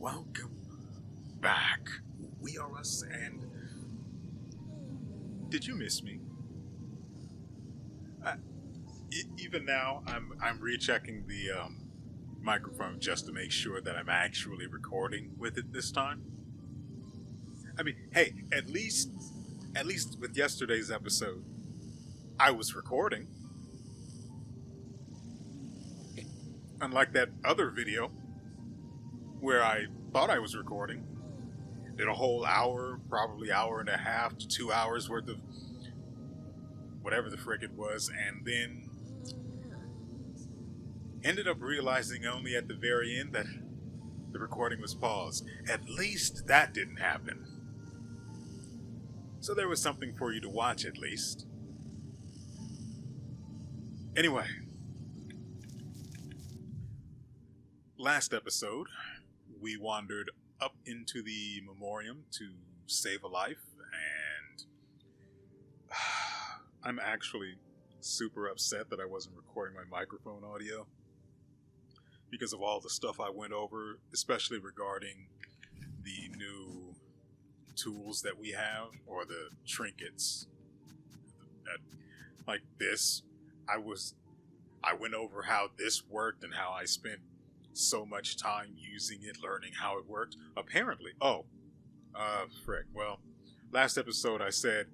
Welcome back. We are us, and did you miss me? Uh, Even now, I'm rechecking the microphone just to make sure that I'm actually recording with it this time. I mean, hey, at least with yesterday's episode, I was recording. Unlike that other video where I thought I was recording, did a whole hour, probably hour and a half to 2 hours worth of whatever the frick it was, and then ended up realizing only at the very end that the recording was paused. At least that didn't happen. So there was something for you to watch at least. Anyway, last episode, we wandered up into the memoriam to save a life, and I'm actually super upset that I wasn't recording my microphone audio because of all the stuff I went over, especially regarding the new tools that we have, or the trinkets. Like this, I went over how this worked and how I spent so much time using it, learning how it worked. Apparently, frick. Well, last episode I said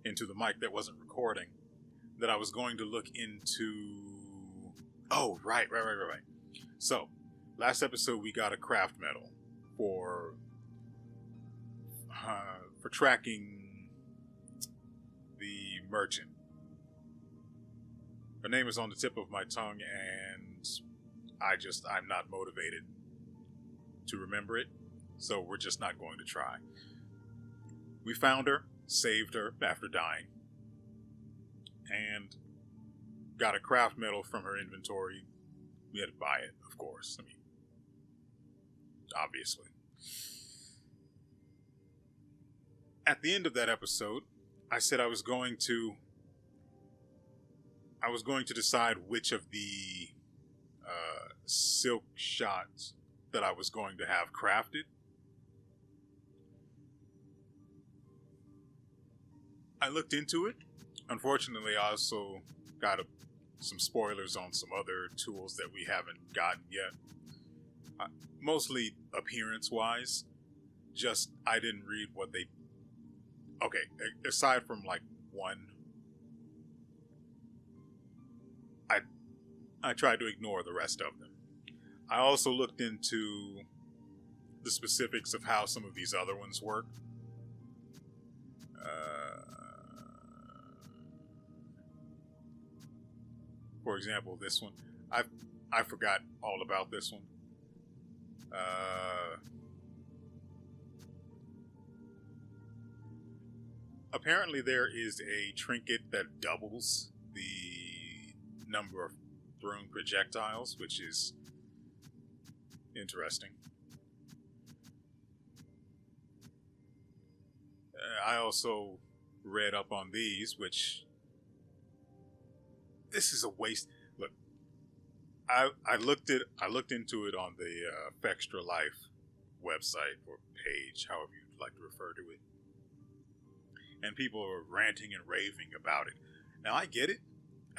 into the mic that wasn't recording that I was going to look into. Oh, right. So, last episode we got a craft medal for tracking the merchant. Her name is on the tip of my tongue, and I'm not motivated to remember it, so we're just not going to try. We found her, saved her after dying, and got a craft medal from her inventory. We had to buy it, of course. I mean, obviously. At the end of that episode, I said I was going to decide which of the silk shots that I was going to have crafted. I looked into it. Unfortunately, I also got some spoilers on some other tools that we haven't gotten yet. Mostly appearance-wise. Just, I didn't read what they... Okay, aside from like one, I tried to ignore the rest of them. I also looked into the specifics of how some of these other ones work. For example, this one. I forgot all about this one. Apparently there is a trinket that doubles the number of thrown projectiles, which is interesting. I also read up on these, which... This is a waste. Look, I looked into it on the Fextra Life website or page, however you'd like to refer to it. And people are ranting and raving about it. Now, I get it,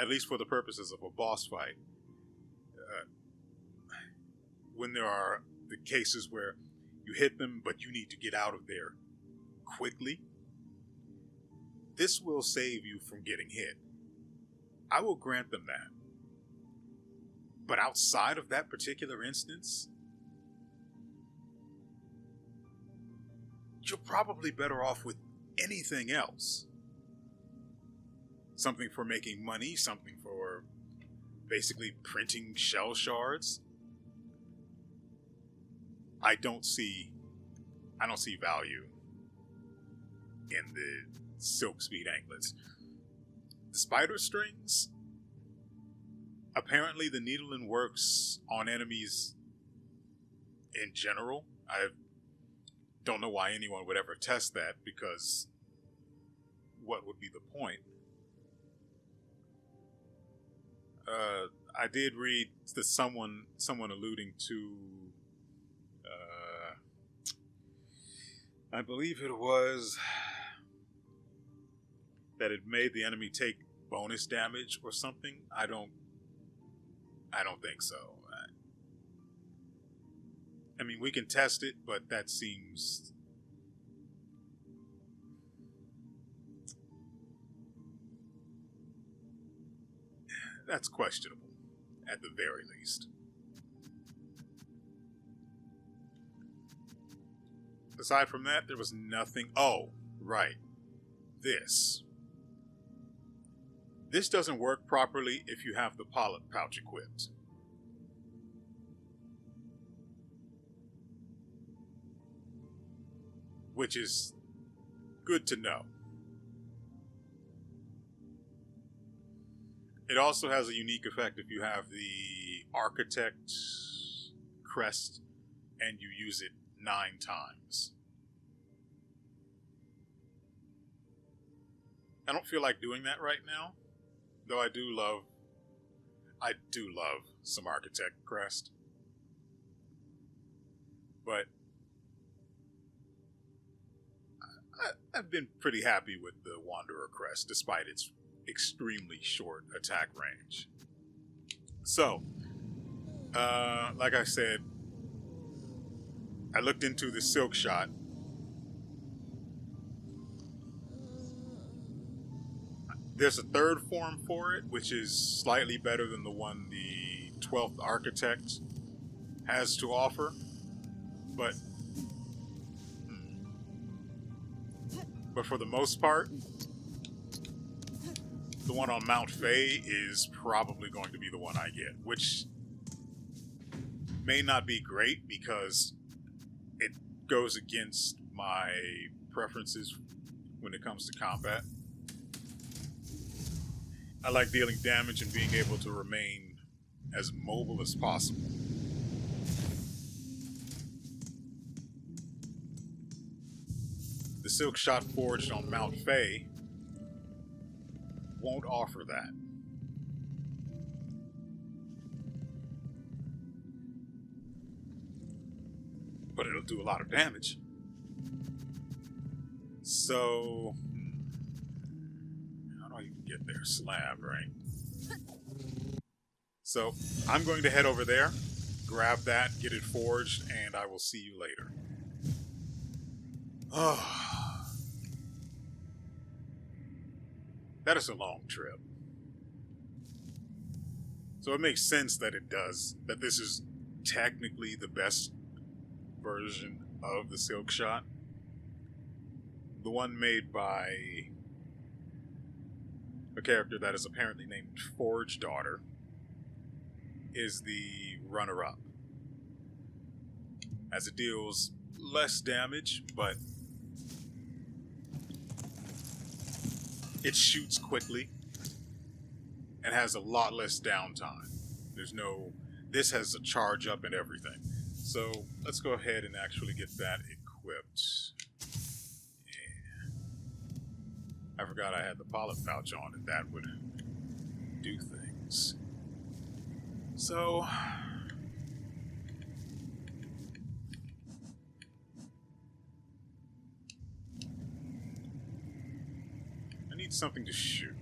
at least for the purposes of a boss fight. When there are the cases where you hit them, but you need to get out of there quickly, this will save you from getting hit. I will grant them that. But outside of that particular instance, you're probably better off with anything else. Something for making money, something for basically printing shell shards. I don't see value in the silk speed anklets. The spider strings, apparently the needling works on enemies in general. I don't know why anyone would ever test that, because what would be the point? I did read that someone alluding to I believe it was that it made the enemy take bonus damage or something. I don't think so. I mean, we can test it, but that seems... that's questionable, at the very least. Aside from that, there was nothing... oh, right. This doesn't work properly if you have the polyp pouch equipped. Which is good to know. It also has a unique effect if you have the Architect crest and you use it 9 times. I don't feel like doing that right now, though I do love some Architect crest. But I've been pretty happy with the Wanderer crest, despite its extremely short attack range. So, like I said, I looked into the Silk Shot. There's a third form for it, which is slightly better than the one the 12th Architect has to offer. But for the most part, the one on Mount Fae is probably going to be the one I get, which may not be great because it goes against my preferences when it comes to combat. I like dealing damage and being able to remain as mobile as possible. The Silk Shot forged on Mount Fae won't offer that. But it'll do a lot of damage. So, how do I even get there? Slab, right? So, I'm going to head over there, grab that, get it forged, and I will see you later. Oh. That is a long trip. So it makes sense that that this is technically the best version of the Silk Shot. The one made by a character that is apparently named Forge Daughter is the runner-up, as it deals less damage, but it shoots quickly and has a lot less downtime. This has a charge up and everything. So let's go ahead and actually get that equipped. Yeah. I forgot I had the polyp pouch on and that would do things. So I need something to shoot.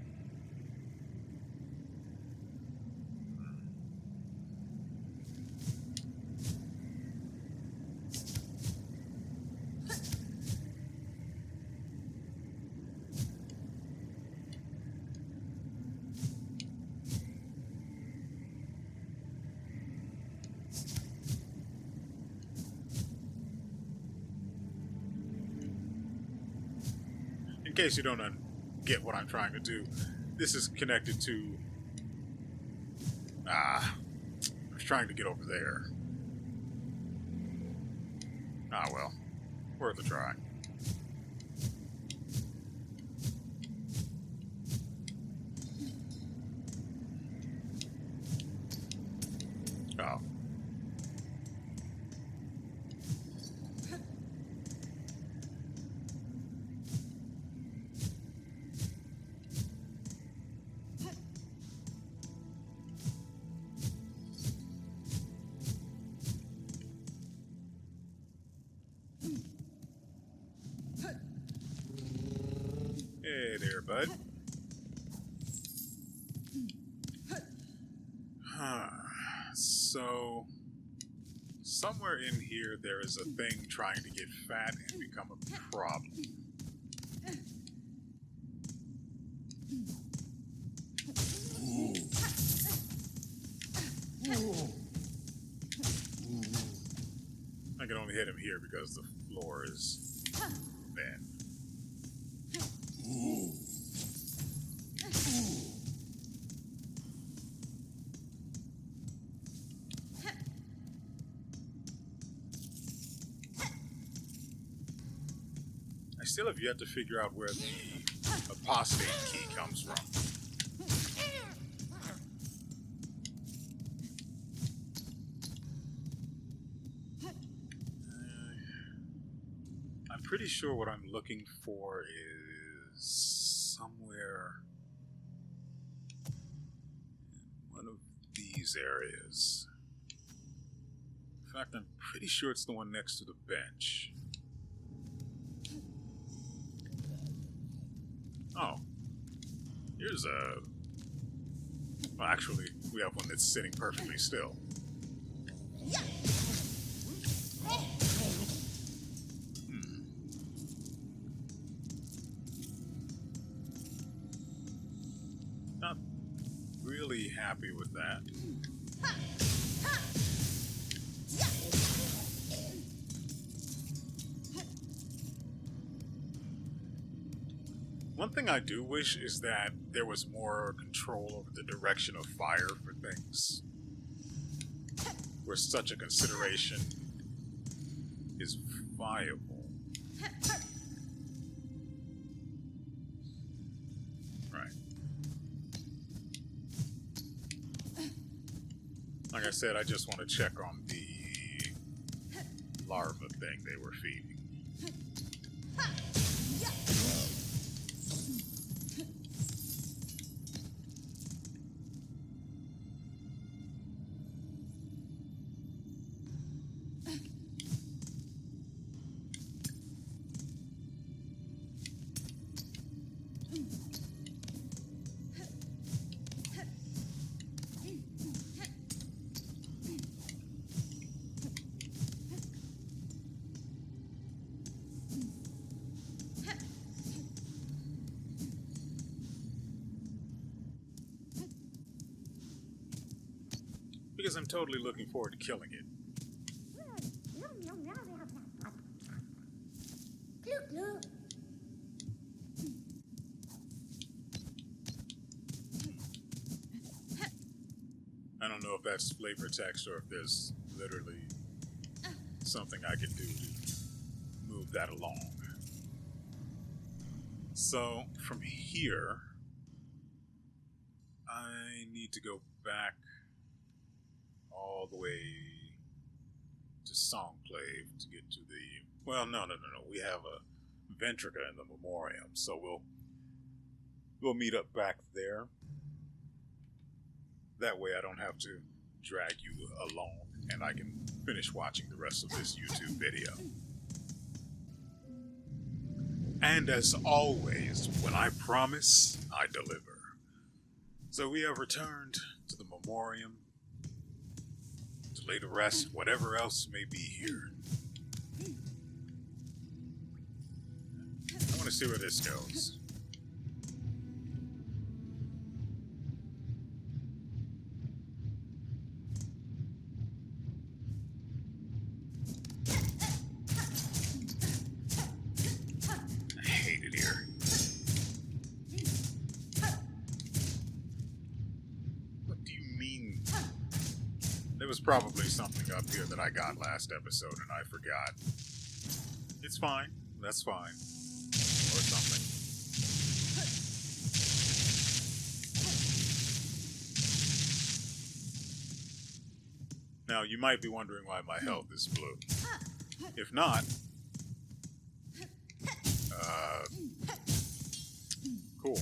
In case you don't get what I'm trying to do, this is connected to... I was trying to get over there. Ah, well. Worth a try. Oh. Hey there, bud. So, somewhere in here there is a thing trying to get fat and become a problem. I can only hit him here because the floor is bad. I still have yet to figure out where the apostate key comes from. I'm pretty sure what I'm looking for is somewhere in one of these areas. In fact, I'm pretty sure it's the one next to the bench. Oh, here's a... Well, actually, we have one that's sitting perfectly still. Not really happy with that. One thing I do wish is that there was more control over the direction of fire for things, where such a consideration is viable. Right. Like I said, I just want to check on the larva thing they were feeding. Because I'm totally looking forward to killing it. I don't know if that's flavor text or if there's literally something I can do to move that along. So, from here, I need to go back all the way to Songclave to get to the... Well, no. We have a Ventrica in the Memoriam, so we'll meet up back there. That way I don't have to drag you along, and I can finish watching the rest of this YouTube video. And as always, when I promise, I deliver. So we have returned to the Memoriam to lay to rest whatever else may be here. I want to see where this goes. I hate it here. What do you mean? There was probably something up here that I got last episode and I forgot. It's fine. That's fine. Or something. Now, you might be wondering why my health is blue. If not, cool,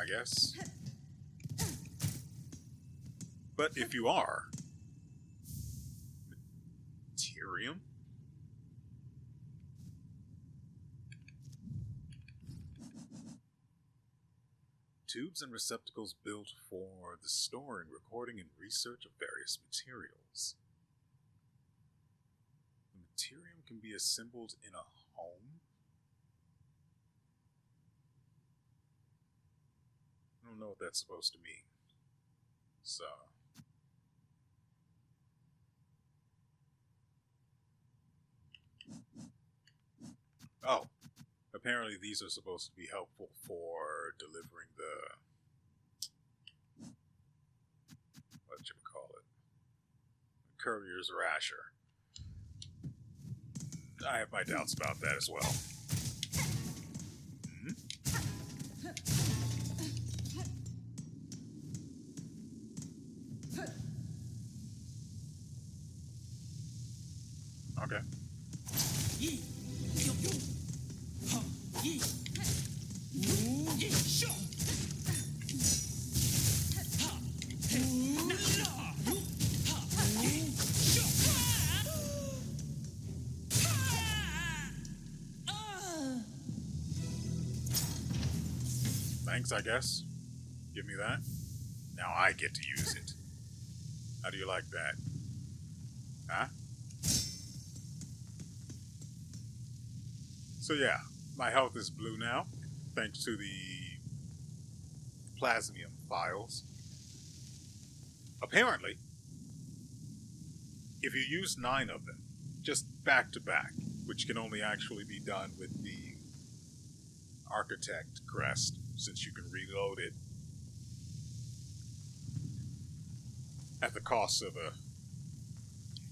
I guess. But if you are, Tyrium? tubes and receptacles built for the storing, recording, and research of various materials. The material can be assembled in a home? I don't know what that's supposed to mean. So... oh, apparently these are supposed to be helpful for delivering the... courier's rasher. I have my doubts about that as well. Okay. Thanks, I guess. Give me that. Now I get to use it. How do you like that? Huh? So yeah, my health is blue now, thanks to the plasmium files. Apparently, if you use 9 of them, just back to back, which can only actually be done with the Architect crest, since you can reload it at the cost of a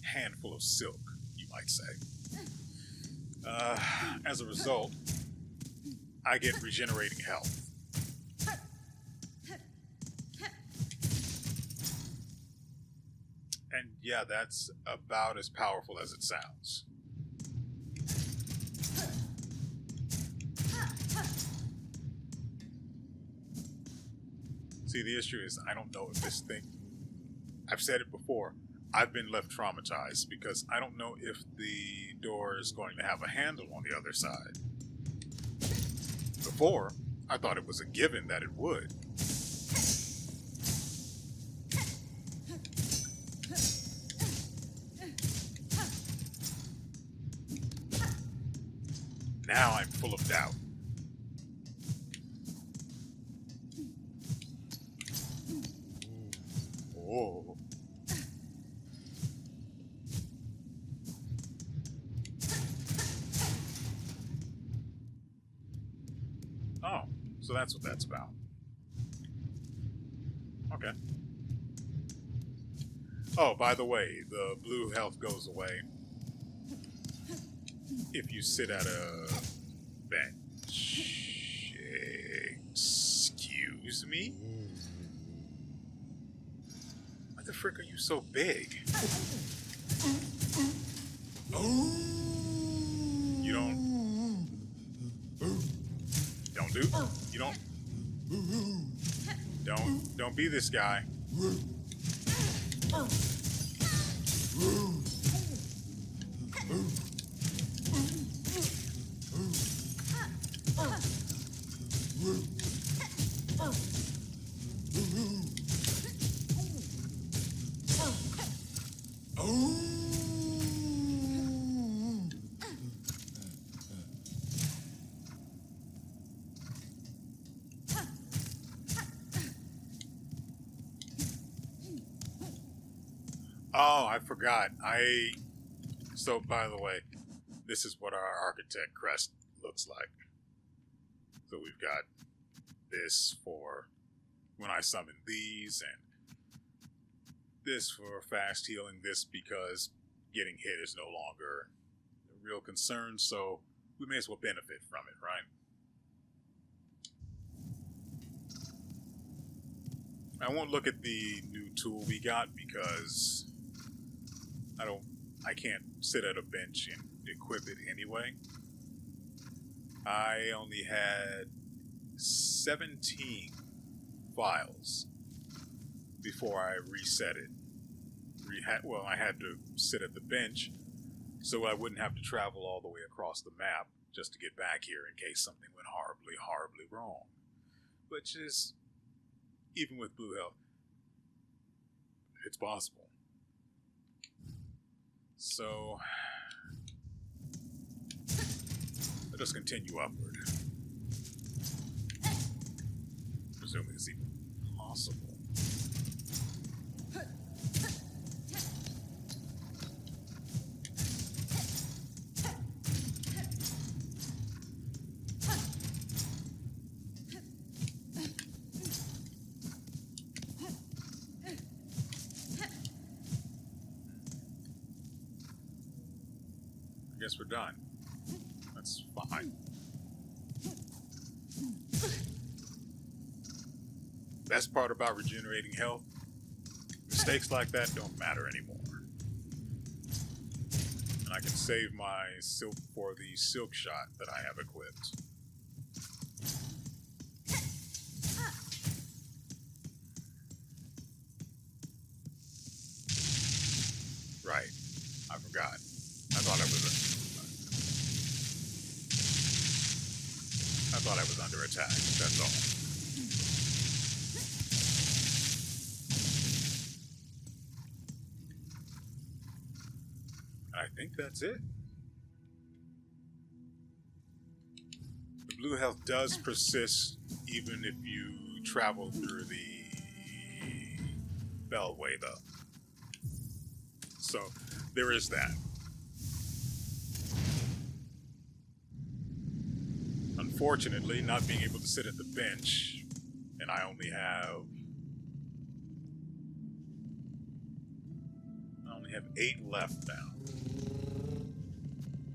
handful of silk, you might say. As a result, I get regenerating health. And yeah, that's about as powerful as it sounds. See, the issue is I don't know if this thing... I've said it before. I've been left traumatized because I don't know if the door is going to have a handle on the other side. Before, I thought it was a given that it would. Now I'm full of doubt. Oh. Oh, so that's what that's about. Okay. Oh, by the way, the blue health goes away if you sit at a bench. Excuse me? Why the frick are you so big? You don't be this guy. Oh, I forgot. So, by the way, this is what our Architect crest looks like. So we've got this for when I summon these, and this for fast healing, this because getting hit is no longer a real concern, so we may as well benefit from it, right? I won't look at the new tool we got because I can't sit at a bench and equip it anyway. I only had 17 files before I reset it. I had to sit at the bench so I wouldn't have to travel all the way across the map just to get back here in case something went horribly, horribly wrong. Which is even with blue health, it's possible. So let us continue upward. Presuming it's even possible. I guess we're done. That's fine. Best part about regenerating health, mistakes like that don't matter anymore. And I can save my silk for the silk shot that I have equipped. Right. I forgot. I thought I was under attack. That's all. I think that's it. The blue health does persist even if you travel through the Beltway, though. So there is that. Unfortunately, not being able to sit at the bench, and I only have 8 left now.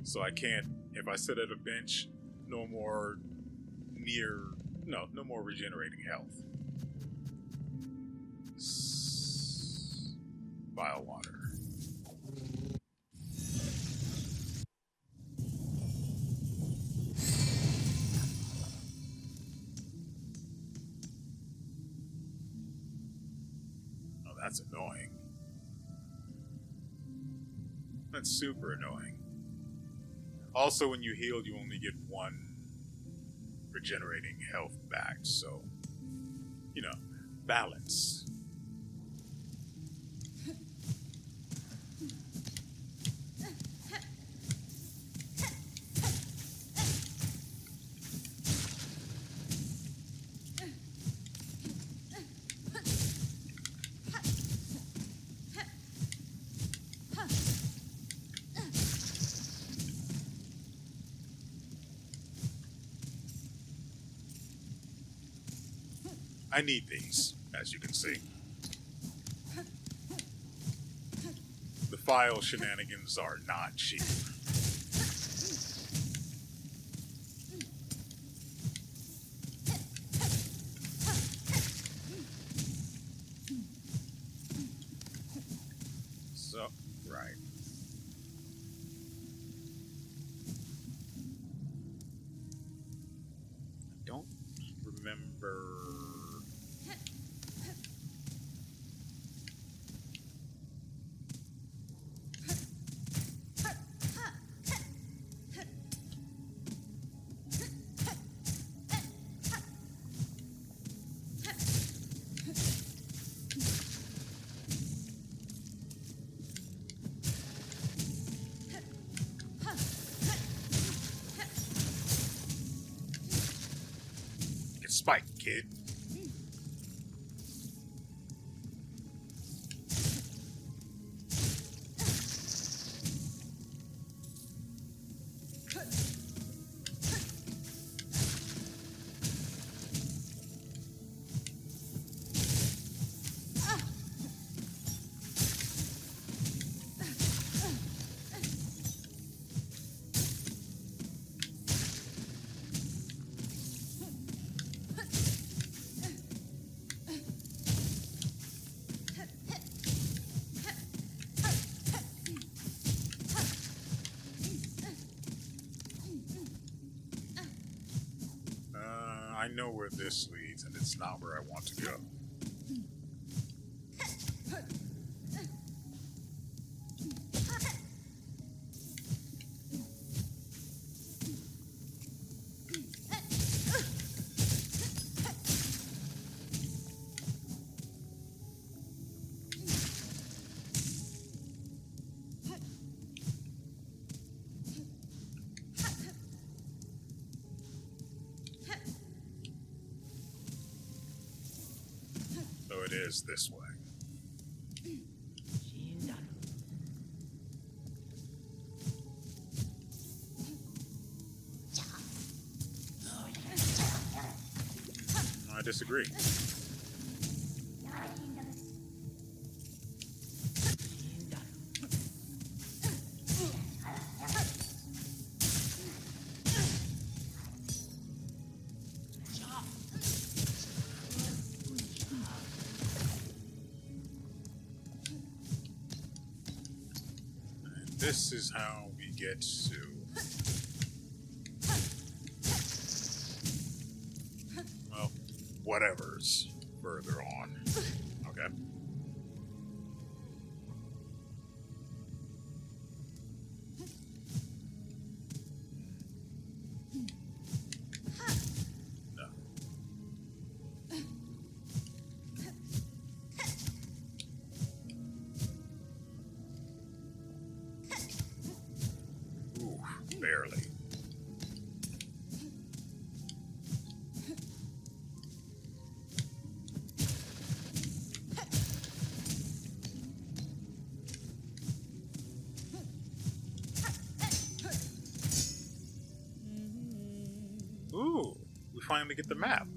So I can't, if I sit at a bench, no more regenerating health. Bilewater. Oh, that's annoying. That's super annoying. Also, when you heal, you only get 1 regenerating health back, so, balance. I need these, as you can see. The file shenanigans are not cheap. So, right. I don't remember. Spike, kid. I know where this leads, and it's not where I want to go. it is this way. I disagree. This is how we get to... well, whatever's further on. Okay. No. Barely. Ooh, we finally get the map.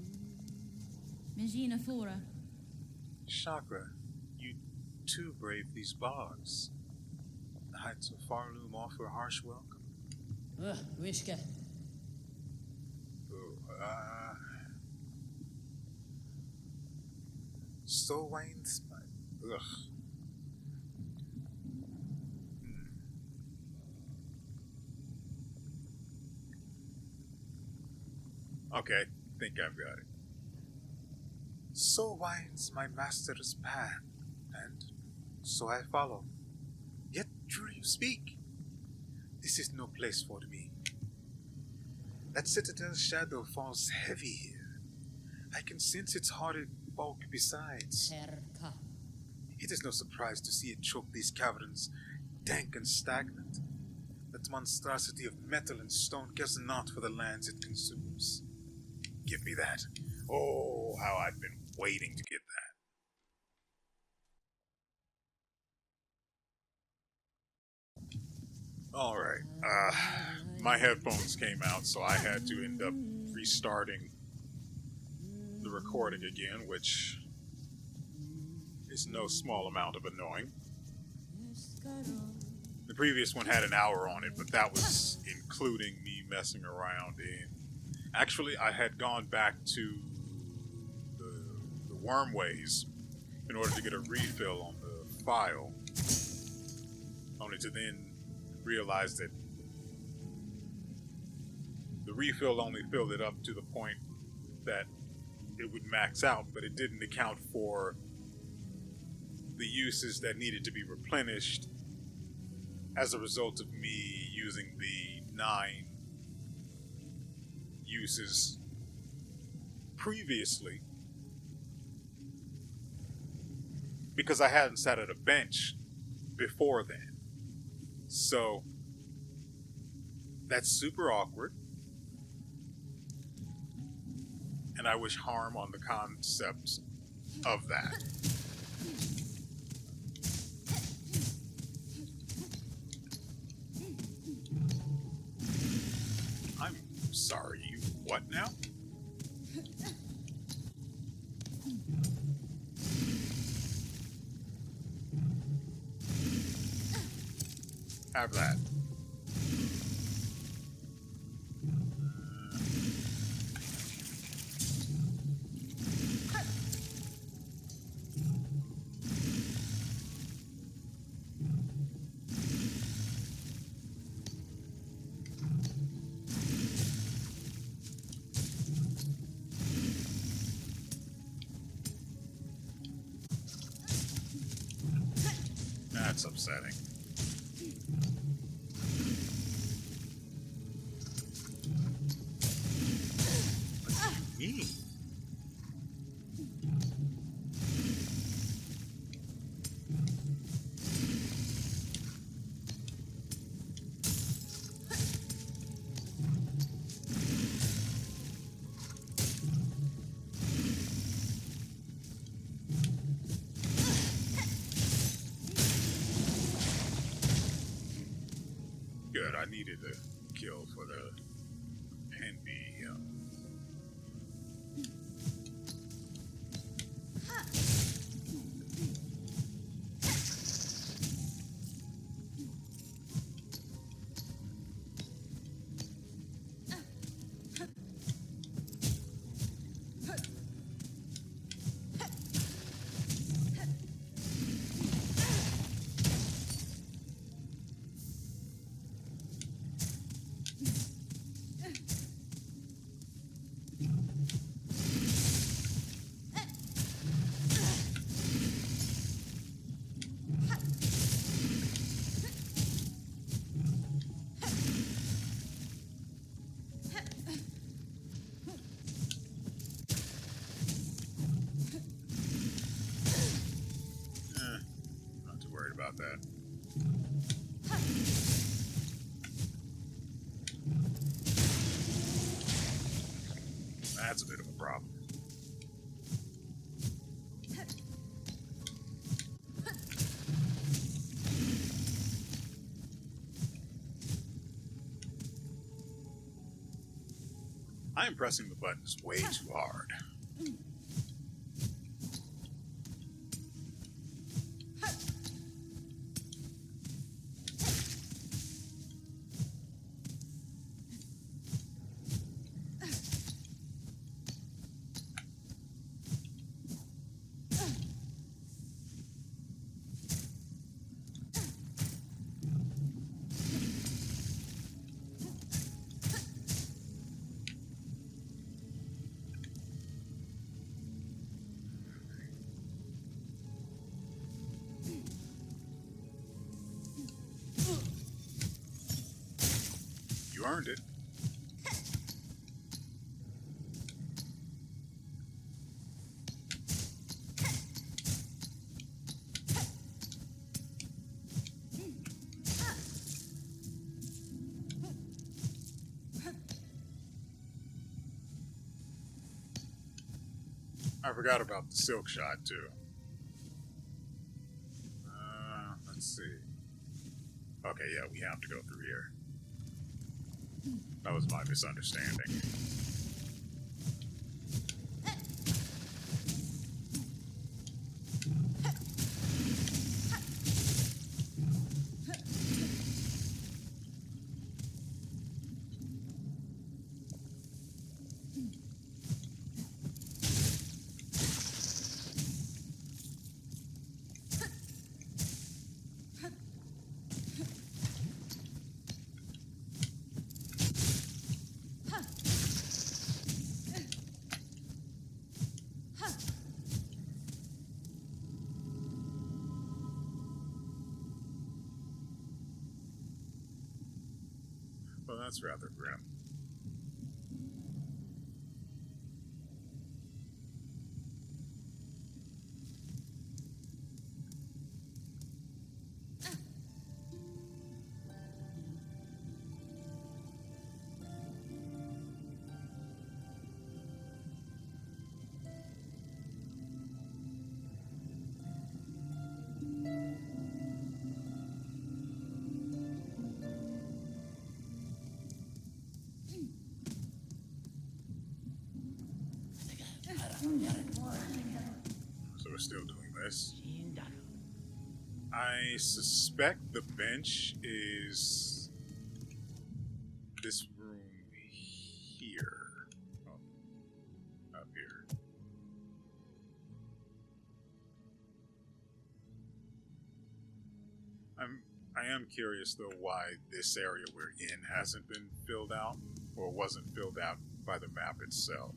Chakra, you too brave these bogs. The heights of Farloom offer a harsh welcome. Wishka. Stowwain's. Ugh. Okay, think I've got it. So winds my master's path, and so I follow. Yet truly you speak. This is no place for me. That citadel's shadow falls heavy here. I can sense its haunted bulk besides. It is no surprise to see it choke these caverns, dank and stagnant. That monstrosity of metal and stone cares not for the lands it consumes. Give me that. Oh, how I've been waiting to get that. Alright, my headphones came out, so I had to end up restarting the recording again, which is no small amount of annoying. The previous one had an hour on it, but that was including me messing around in... Actually, I had gone back to the wormways in order to get a refill on the file, only to then realize that the refill only filled it up to the point that it would max out, but it didn't account for the uses that needed to be replenished as a result of me using the 9 uses previously, because I hadn't sat at a bench before then. So that's super awkward, and I wish harm on the concept of that. I'm sorry, you what now? Have that. That's upsetting. What do you mean? Good, I needed a kill for the hen bee. Yeah. Not too worried about that. That's a bit of a problem. I am pressing the buttons way too hard. You earned it. I forgot about the silk shot too. Let's see. Okay, yeah, we have to go through here. That was my misunderstanding. Well, that's rather grim. So we're still doing this. I suspect the bench is this room here. Oh, up here. I am curious though why this area we're in hasn't been filled out or wasn't filled out by the map itself.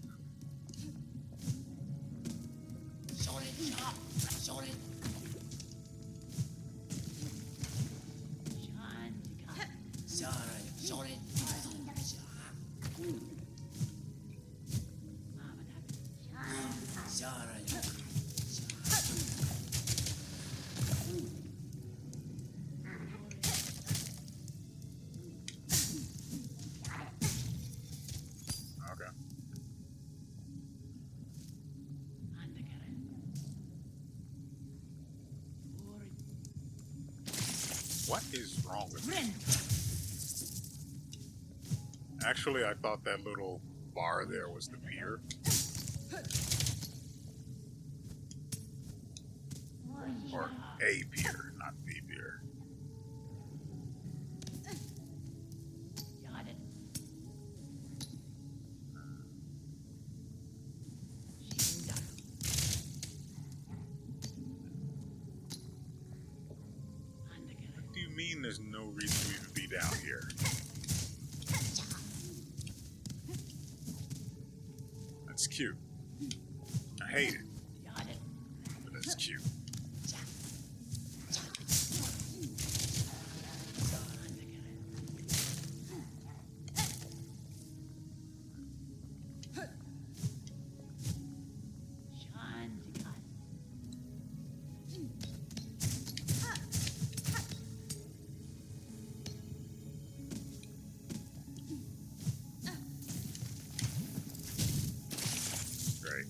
Okay. What is wrong with me? Actually, I thought that little bar there was the pier. Or a pier, not the pier. What do you mean there's no reason to even be down here? That's cute. I hate it. But that's cute. Great.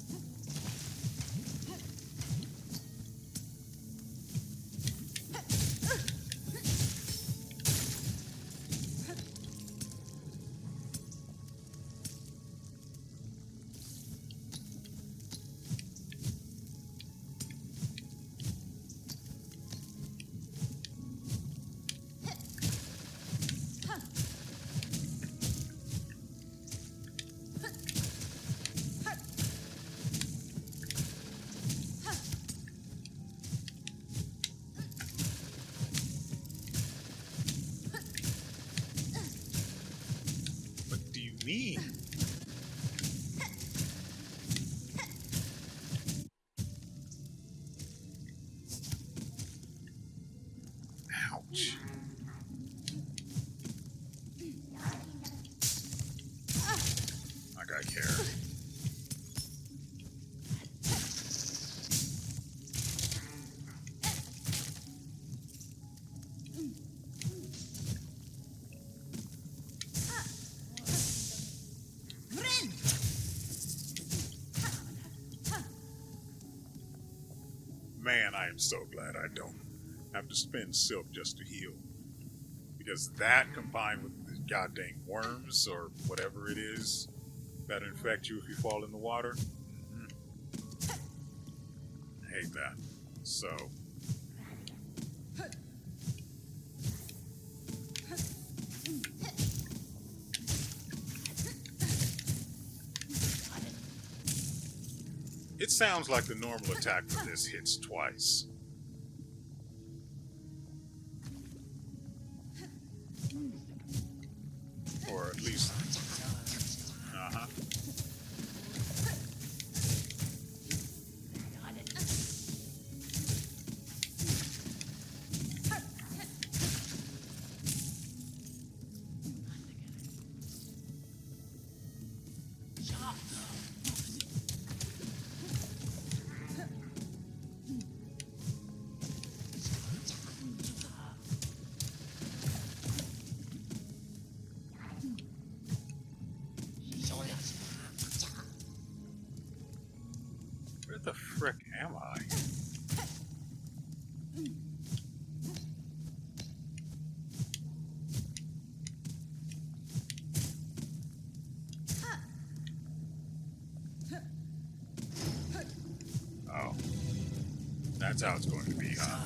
What do you mean? Ouch. I got carried. Man, I am so glad I don't have to spend silk just to heal. Because that combined with the goddamn worms or whatever it is that infect you if you fall in the water. I hate that. So. It sounds like the normal attack for this hits twice. Or at least... Uh-huh. Where the frick am I? Oh. That's how it's going to be, huh?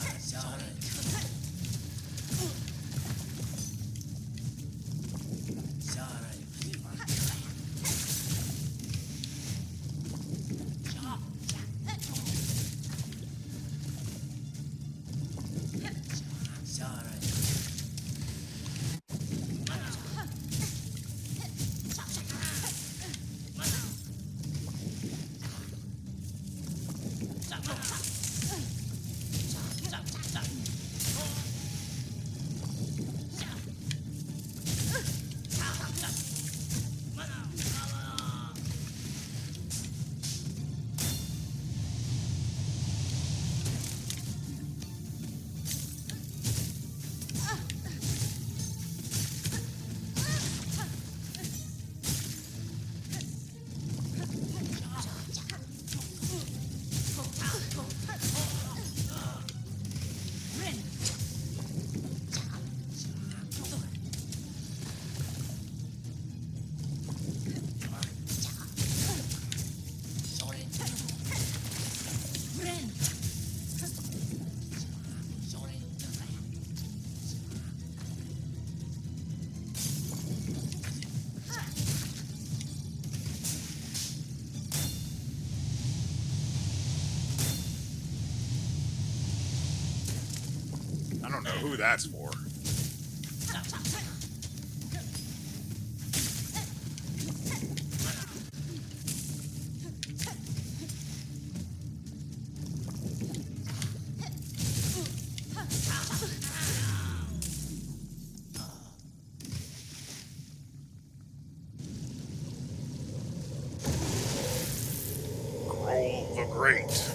who that's for. Roll the Great.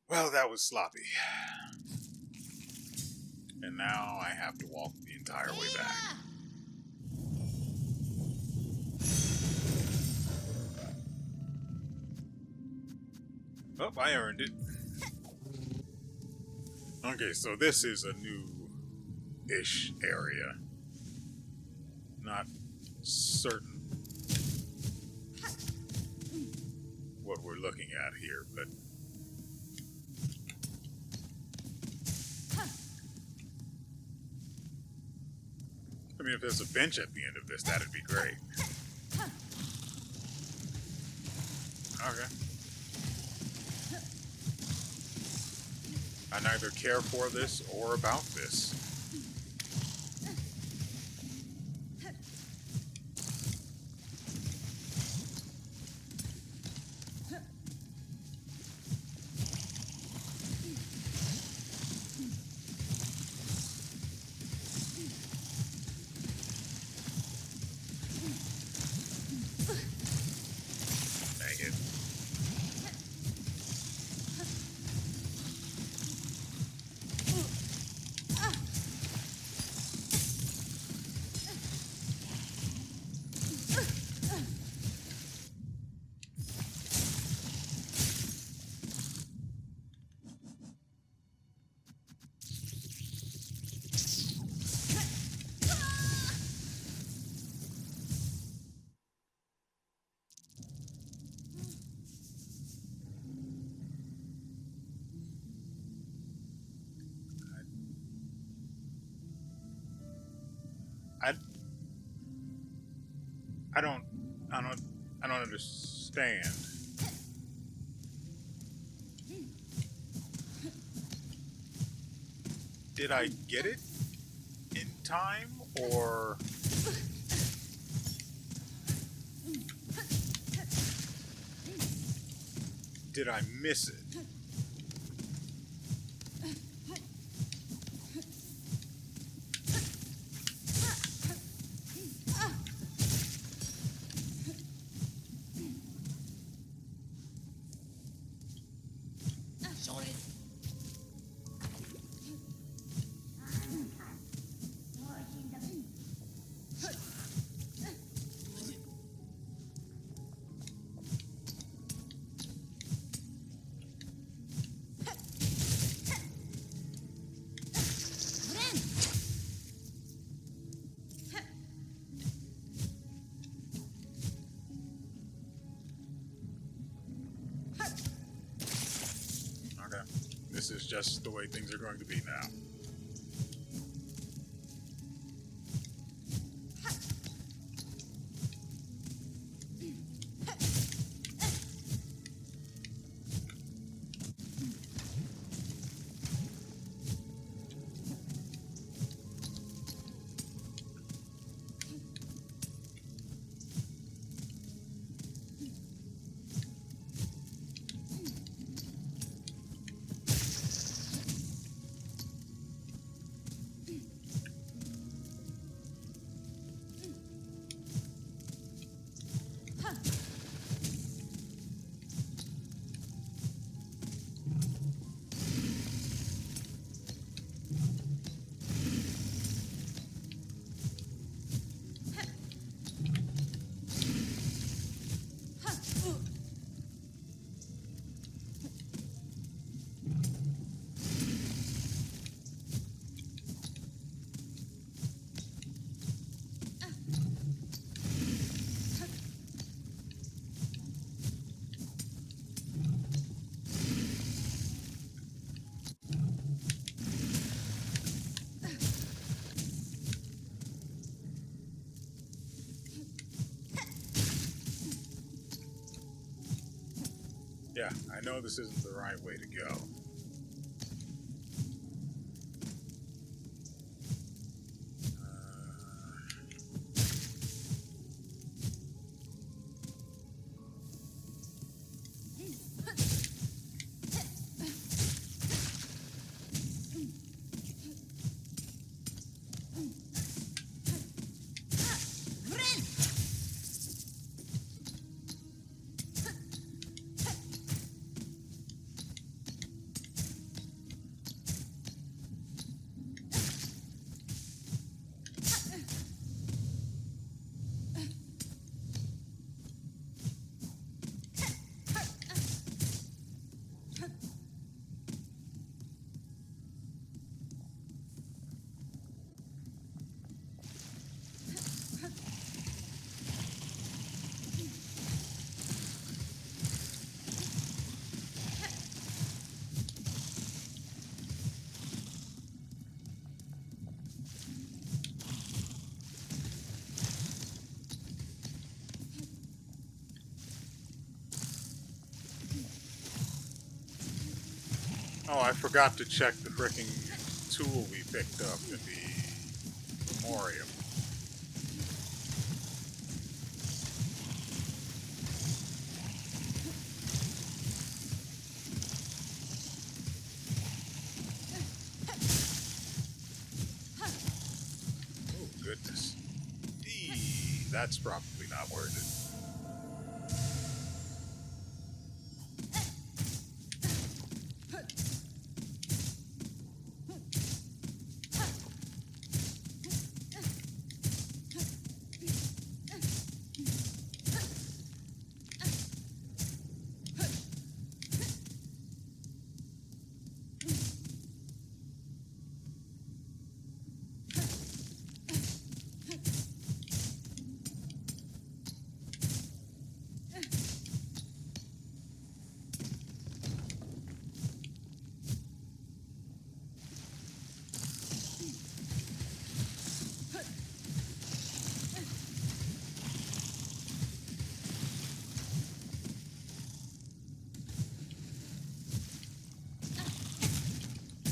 Well, that was sloppy. And now I have to walk the entire way back. Oh, I earned it. Okay, so this is a new-ish area. Not certain what we're looking at here, but I mean, if there's a bench at the end of this, that'd be great. Okay. I neither care for this or about this. Dang it. I I don't I don't understand. Did I get it in time, or did I miss it? This is just the way things are going to be now. Yeah, I know this isn't the right way to go. Oh, I forgot to check the freaking tool we picked up in the memoriam. Oh, goodness. Eee, that's probably not worth it.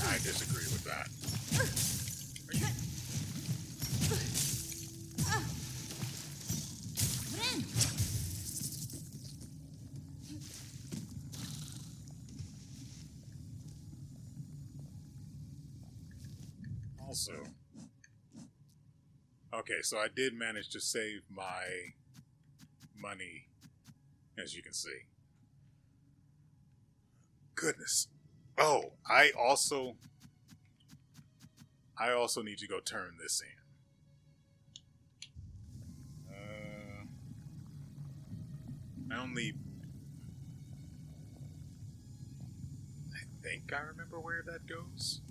I disagree with that. Are you... Also, okay, so I did manage to save my money, as you can see. Goodness. Oh, I also need to go turn this in. I think I remember where that goes.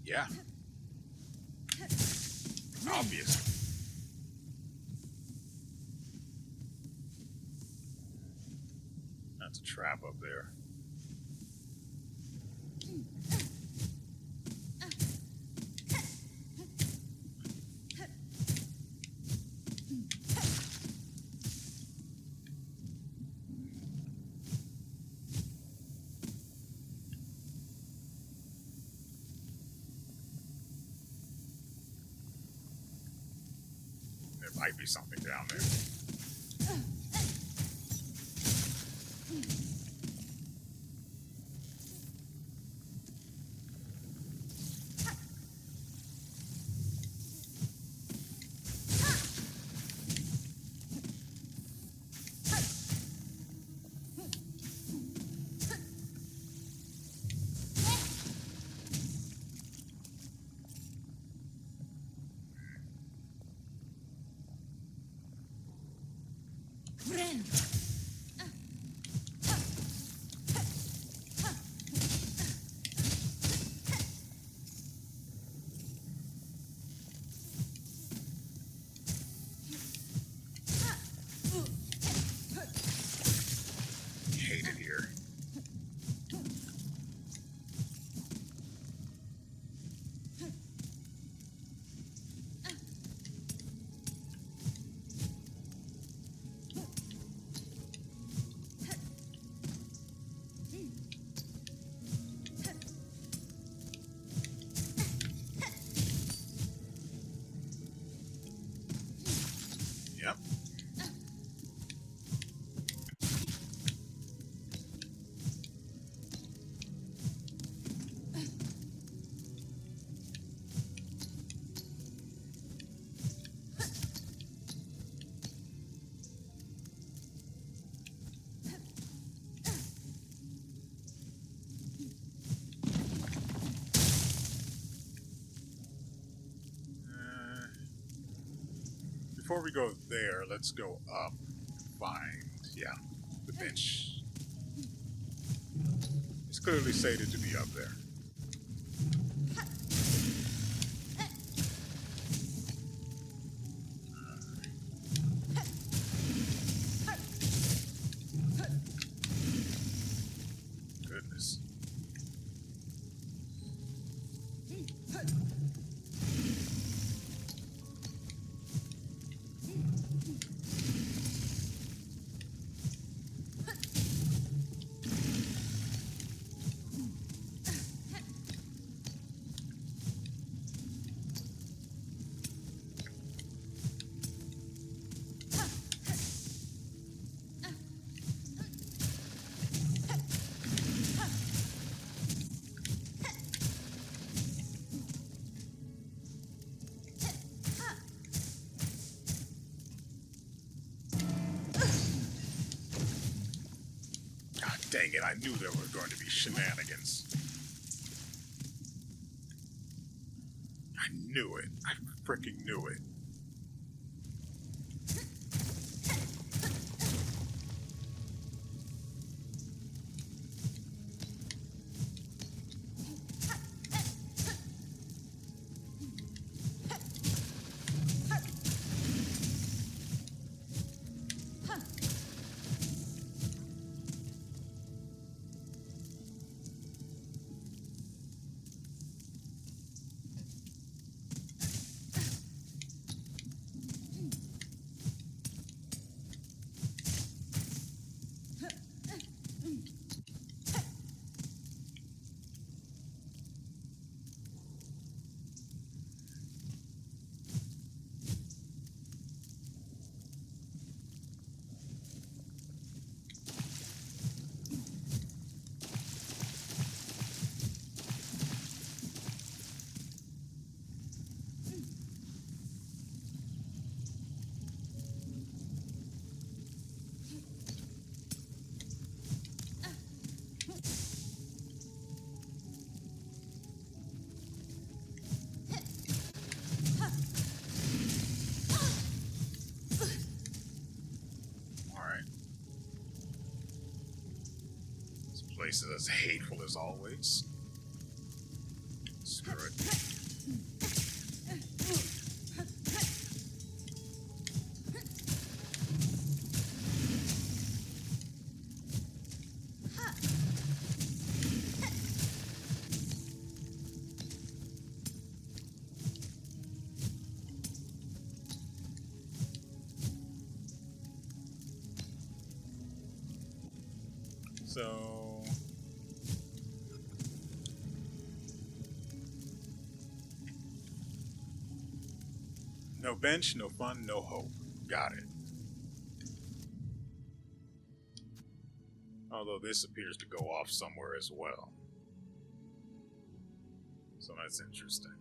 Yeah. Obviously. That's a trap up there. There might be something down there. Friend. hate it here. Yep. Before we go there, let's go up. Find, yeah, the bench. It's clearly stated to be up there. Goodness. God dang it, I knew there were going to be shenanigans. I knew it. I freaking knew it. Place is as hateful as always. Screw it. So no bench, no fun, no hope. Got it. Although this appears to go off somewhere as well. So that's interesting.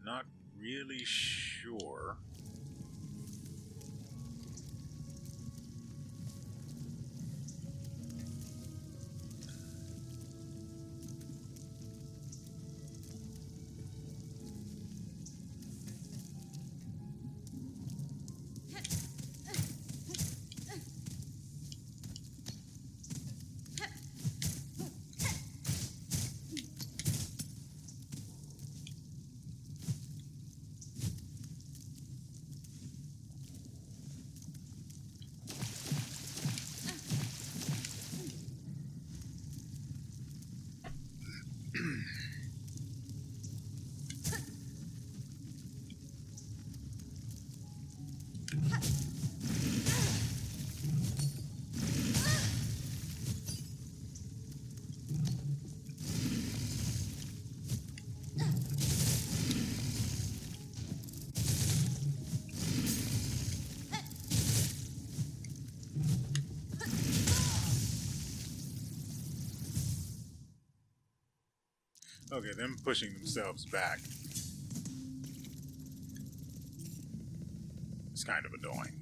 Not really sure. Okay, them pushing themselves back. It's kind of annoying.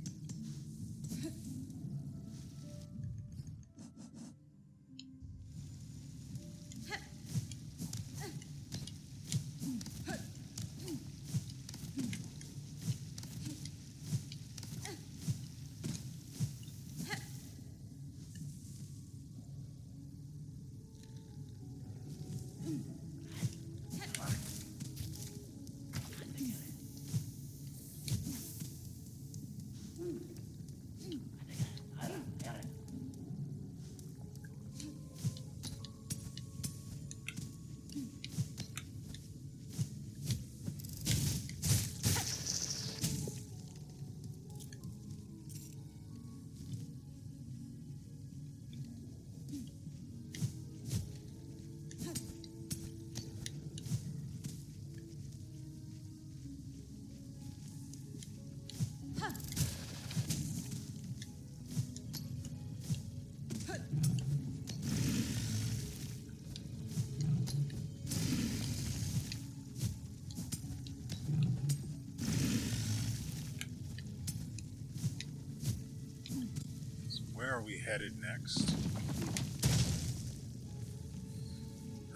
Where are we headed next?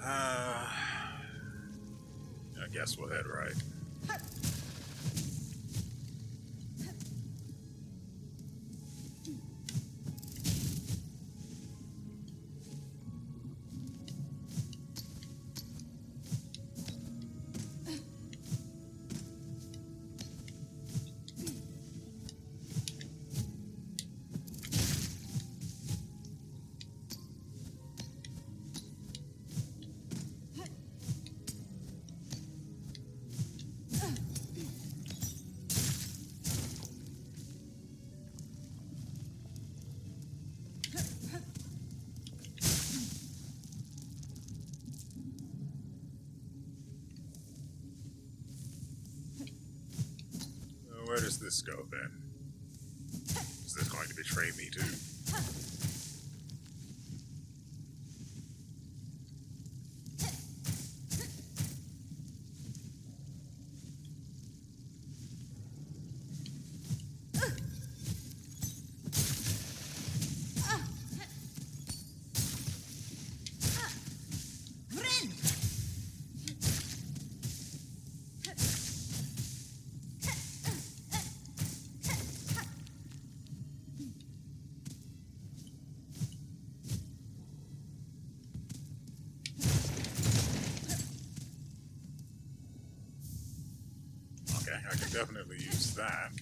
I guess we'll head right. Where does this go then? Is this going to betray me too? I can definitely use that.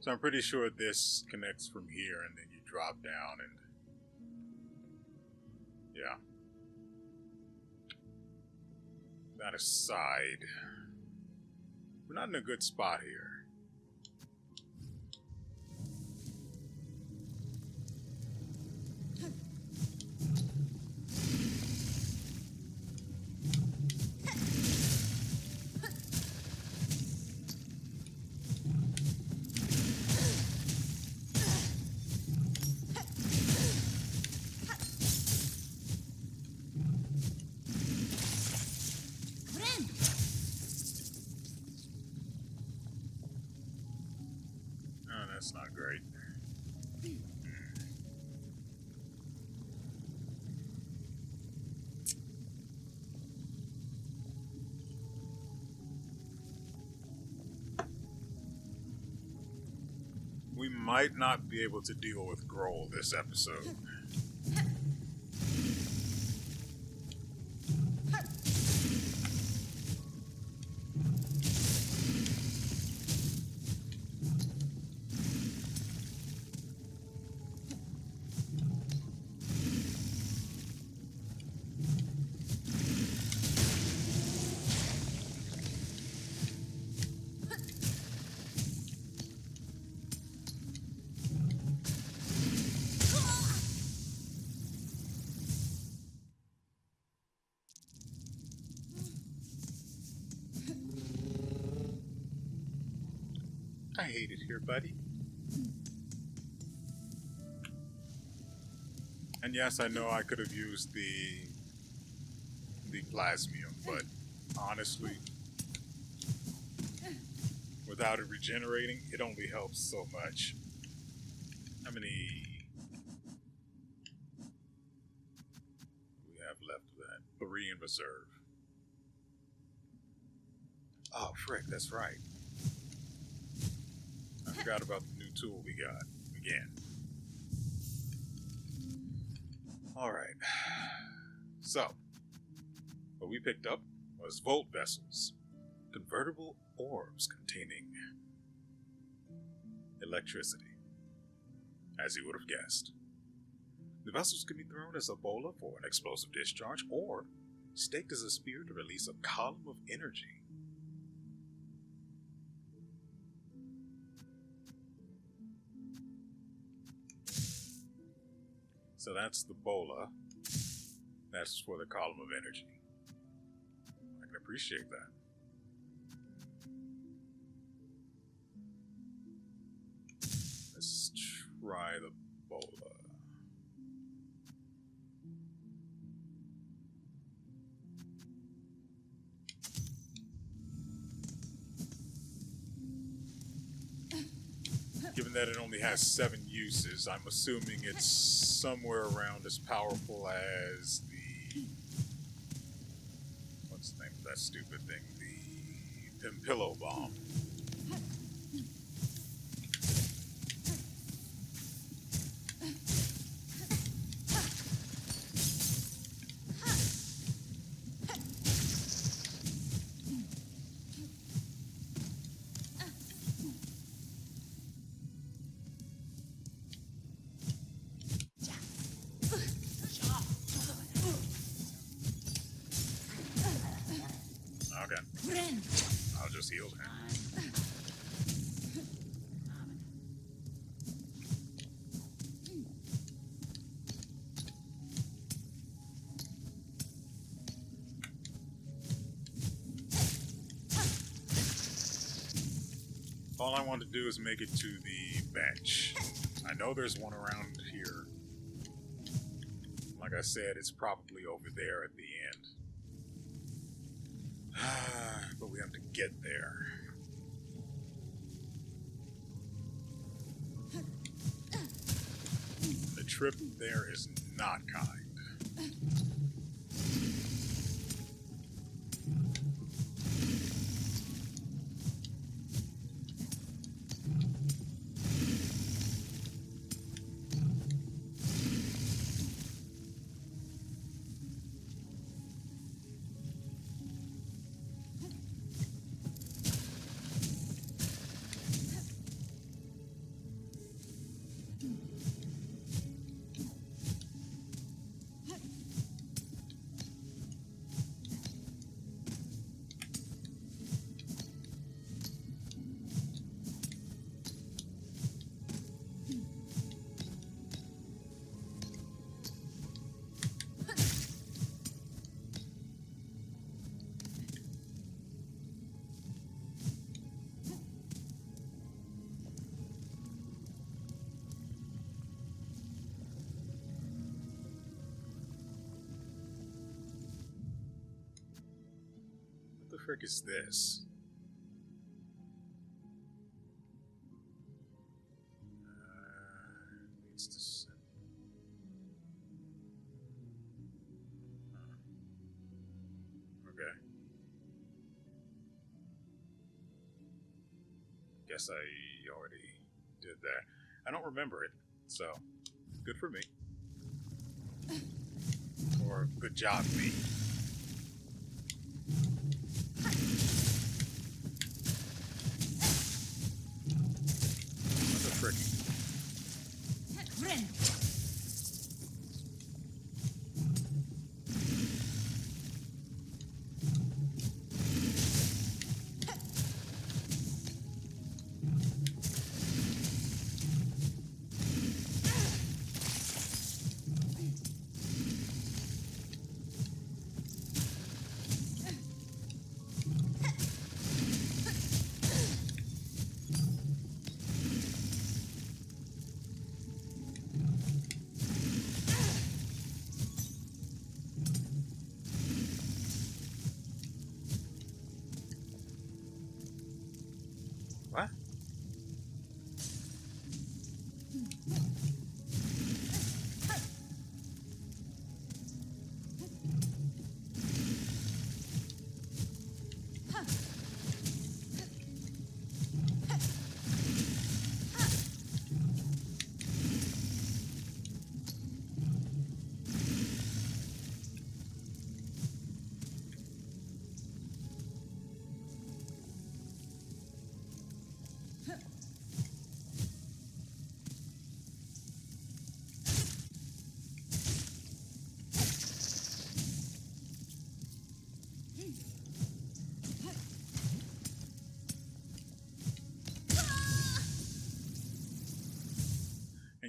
So I'm pretty sure this connects from here and then you drop down and yeah. That aside, we're not in a good spot here. That's not great. We might not be able to deal with Grohl this episode. I hate it here, buddy. And yes, I know I could have used the plasmium, but honestly, without it regenerating, it only helps so much. How many we have left of that? 3 in reserve. Oh, frick, that's right. I forgot about the new tool we got again. Alright. So, what we picked up was Volt Vessels. Convertible orbs containing electricity. As you would have guessed. The vessels can be thrown as a bola for an explosive discharge, or staked as a spear to release a column of energy. So that's the bola. That's for the column of energy. I can appreciate that. Let's try the bola. Given that it only has 7 uses, I'm assuming it's somewhere around as powerful as the... What's the name of that stupid thing? The Pimpillo Bomb. I'll just heal him. All I want to do is make it to the bench. I know there's one around here. Like I said, it's probably over there at the end. But we have to get there. The trip there is not kind. What the frick is this? Leads to sin. Okay. Guess I already did that. I don't remember it, so good for me. Or good job, me. What the frick?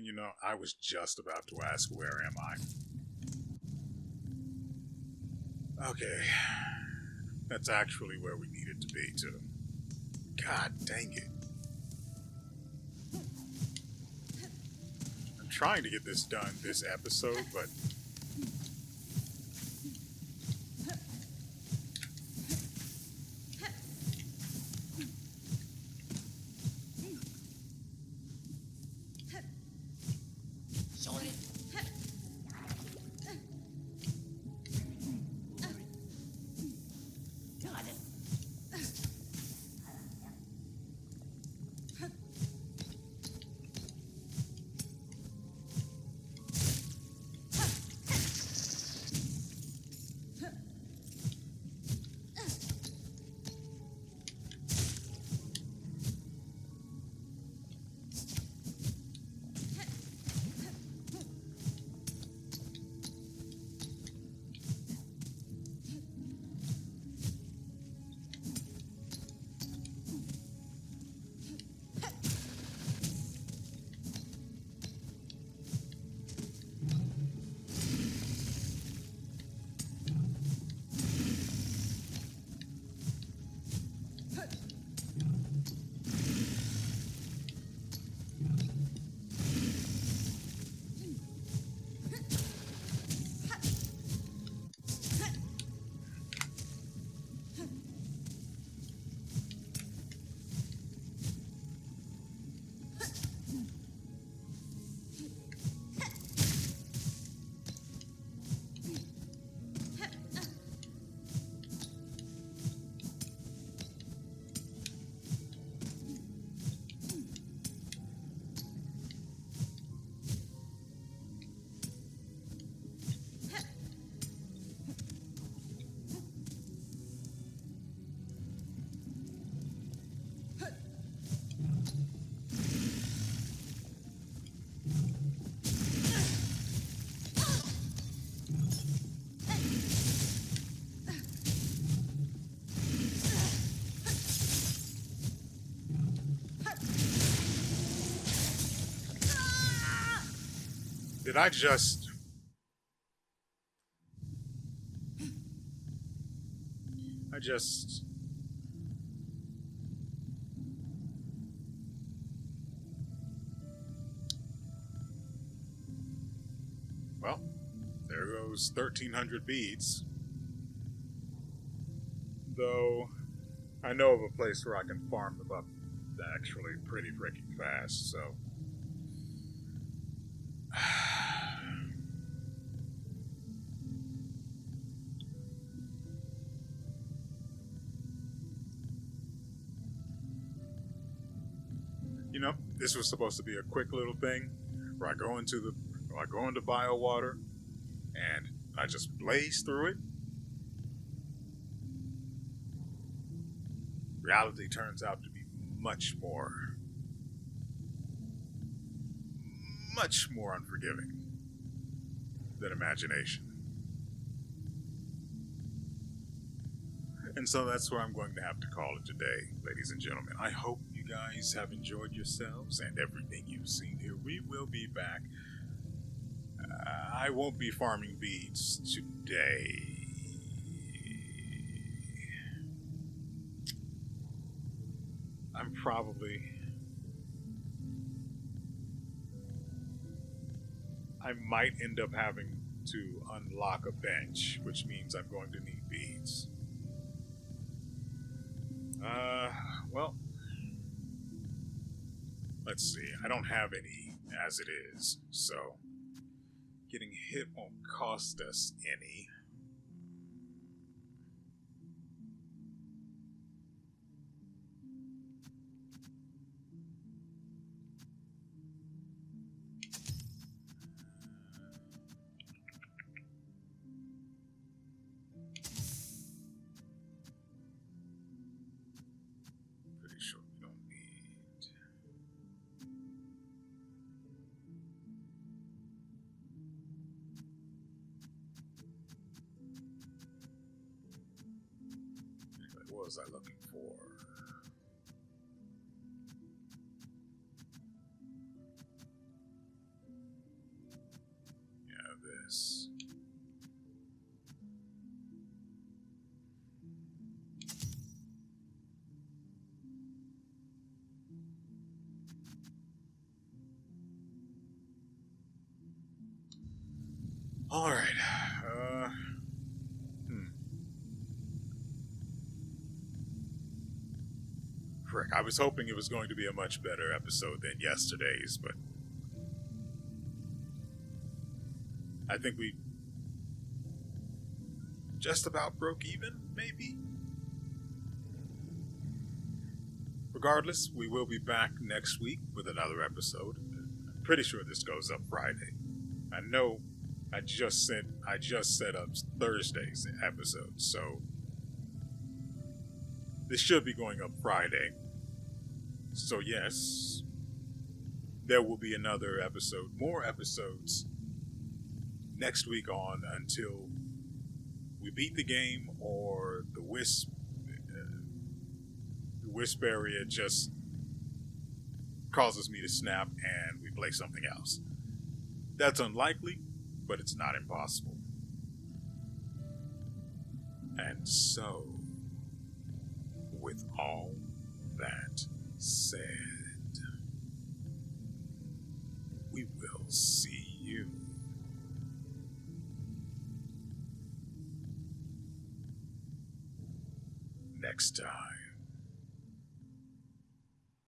And you know, I was just about to ask, where am I? Okay. That's actually where we needed to be, too. God dang it. I'm trying to get this done this episode, but... Did I just... Well, there goes 1,300 beads. Though, I know of a place where I can farm them up actually pretty freaking fast, so... You know, this was supposed to be a quick little thing where I go into Bilewater and I just blaze through it. Reality turns out to be much more unforgiving than imagination. And so that's where I'm going to have to call it today, ladies and gentlemen. I hope you guys have enjoyed yourselves and everything you've seen here. We will be back. I won't be farming beads today. I might end up having to unlock a bench, which means I'm going to need beads. Well, let's see. I don't have any as it is, so getting hit won't cost us any. Pretty sure we don't need... What was I looking for? this. All right. Frick, I was hoping it was going to be a much better episode than yesterday's, but I think we just about broke even, maybe? Regardless, we will be back next week with another episode. I'm pretty sure this goes up Friday. I know I just set up Thursday's episode, so this should be going up Friday. So yes, there will be another episode, more episodes next week on until we beat the game or the wisp area just causes me to snap and we play something else. That's unlikely, but it's not impossible. And so, with all that said, we will see you next time.